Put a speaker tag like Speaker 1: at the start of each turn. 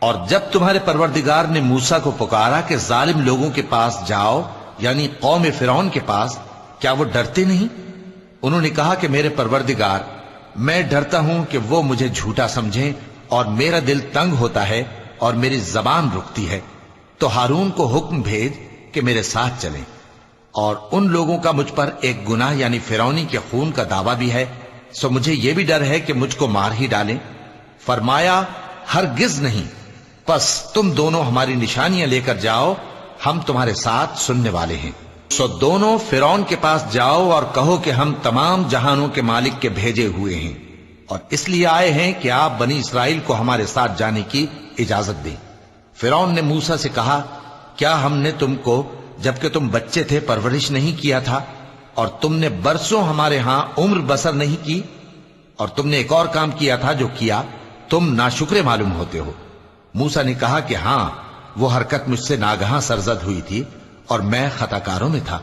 Speaker 1: اور جب تمہارے پروردگار نے موسیٰ کو پکارا کہ ظالم لوگوں کے پاس جاؤ، یعنی قوم فرعون کے پاس، کیا وہ ڈرتے نہیں؟ انہوں نے کہا کہ میرے پروردگار، میں ڈرتا ہوں کہ وہ مجھے جھوٹا سمجھیں، اور میرا دل تنگ ہوتا ہے اور میری زبان رکتی ہے، تو ہارون کو حکم بھیج کہ میرے ساتھ چلیں۔ اور ان لوگوں کا مجھ پر ایک گناہ یعنی فرعونی کے خون کا دعویٰ بھی ہے، سو مجھے یہ بھی ڈر ہے کہ مجھ کو مار ہی ڈالیں۔ فرمایا ہرگز نہیں، پس تم دونوں ہماری نشانیاں لے کر جاؤ، ہم تمہارے ساتھ سننے والے ہیں۔ سو دونوں فرعون کے پاس جاؤ اور کہو کہ ہم تمام جہانوں کے مالک کے بھیجے ہوئے ہیں، اور اس لیے آئے ہیں کہ آپ بنی اسرائیل کو ہمارے ساتھ جانے کی اجازت دیں۔ فرعون نے موسیٰ سے کہا، کیا ہم نے تم کو جبکہ تم بچے تھے پرورش نہیں کیا تھا، اور تم نے برسوں ہمارے ہاں عمر بسر نہیں کی؟ اور تم نے ایک اور کام کیا تھا جو کیا، تم ناشکرے معلوم ہوتے ہو۔ موسیٰ نے کہا کہ ہاں، وہ حرکت مجھ سے ناگہاں سرزد ہوئی تھی اور میں خطا کاروں میں تھا۔